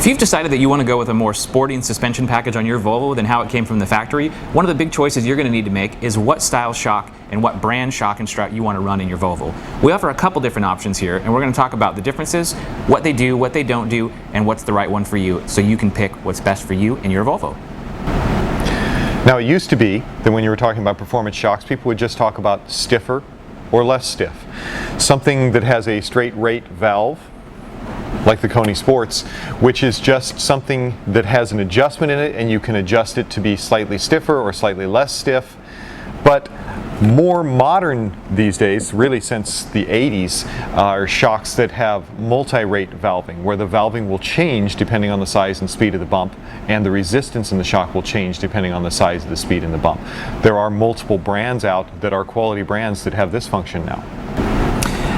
If you've decided that you want to go with a more sporting suspension package on your Volvo than how it came from the factory, one of the big choices you're going to need to make is what style shock and what brand shock and strut you want to run in your Volvo. We offer a couple different options here, and we're going to talk about the differences, what they do, what they don't do, and what's the right one for you, so you can pick what's best for you in your Volvo. Now, it used to be that when you were talking about performance shocks, people would just talk about stiffer or less stiff. Something that has a straight rate valve, like the Koni Sports, which is just something that has an adjustment in it, and you can adjust it to be slightly stiffer or slightly less stiff. But more modern these days, really since the 80s, are shocks that have multi-rate valving, where the valving will change depending on the size and speed of the bump, and the resistance in the shock will change depending on the size of the speed in the bump. There are multiple brands out that are quality brands that have this function now.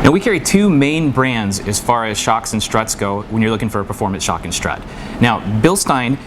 Now, we carry two main brands as far as shocks and struts go when you're looking for a performance shock and strut. Now, Bilstein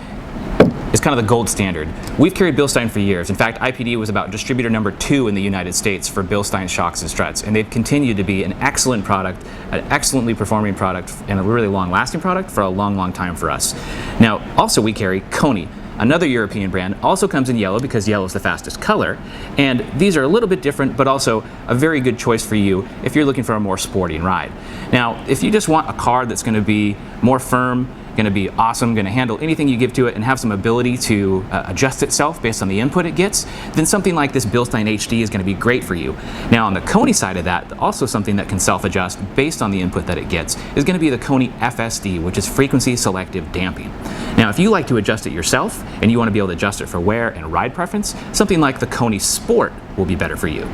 is kind of the gold standard. We've carried Bilstein for years. In fact, IPD was about distributor number 2 in the United States for Bilstein shocks and struts, and they've continued to be an excellent product, an excellently performing product, and a really long-lasting product for a long, long time for us. Now, also we carry Koni, another European brand, also comes in yellow because yellow is the fastest color, and these are a little bit different, but also a very good choice for you if you're looking for a more sporting ride. Now, if you just want a car that's going to be more firm, going to be awesome, going to handle anything you give to it and have some ability to adjust itself based on the input it gets, then something like this Bilstein HD is going to be great for you. Now, on the Koni side of that, also something that can self-adjust based on the input that it gets is going to be the Koni FSD, which is frequency selective damping. Now, if you like to adjust it yourself and you want to be able to adjust it for wear and ride preference, something like the Koni Sport will be better for you.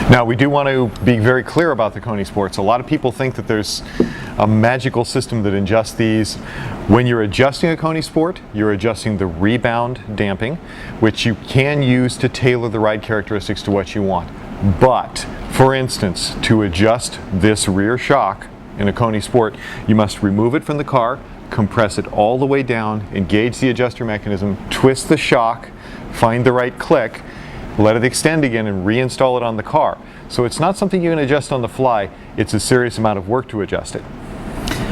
Now, we do want to be very clear about the Koni Sports. A lot of people think that there's a magical system that adjusts these. When you're adjusting a Koni Sport, you're adjusting the rebound damping, which you can use to tailor the ride characteristics to what you want. But, for instance, to adjust this rear shock in a Koni Sport, you must remove it from the car, compress it all the way down, engage the adjuster mechanism, twist the shock, find the right click, let it extend again, and reinstall it on the car. So it's not something you can adjust on the fly. It's a serious amount of work to adjust it.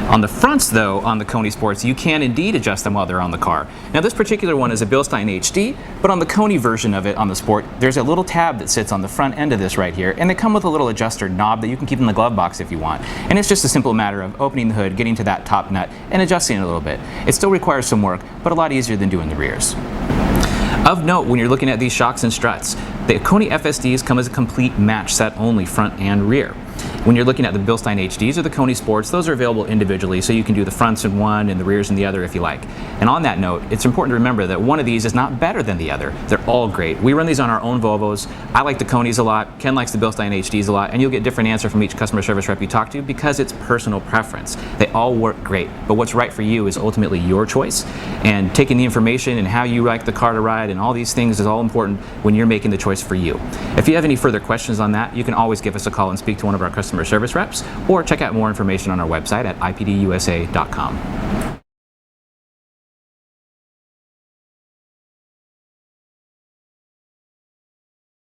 On the fronts, though, on the Koni Sports, you can indeed adjust them while they're on the car. Now, this particular one is a Bilstein HD, but on the Koni version of it on the Sport, there's a little tab that sits on the front end of this right here, and they come with a little adjuster knob that you can keep in the glove box if you want. And it's just a simple matter of opening the hood, getting to that top nut, and adjusting it a little bit. It still requires some work, but a lot easier than doing the rears. Of note, when you're looking at these shocks and struts, the Koni FSDs come as a complete match set only, front and rear. When you're looking at the Bilstein HDs or the Koni Sports, those are available individually, so you can do the fronts in one and the rears in the other if you like. And on that note, it's important to remember that one of these is not better than the other. They're all great. We run these on our own Volvos. I like the Konis a lot. Ken likes the Bilstein HDs a lot, and you'll get different answer from each customer service rep you talk to because it's personal preference. They all work great, but what's right for you is ultimately your choice. And taking the information and how you like the car to ride and all these things is all important when you're making the choice for you. If you have any further questions on that, you can always give us a call and speak to one of our customer service reps, or check out more information on our website at ipdusa.com.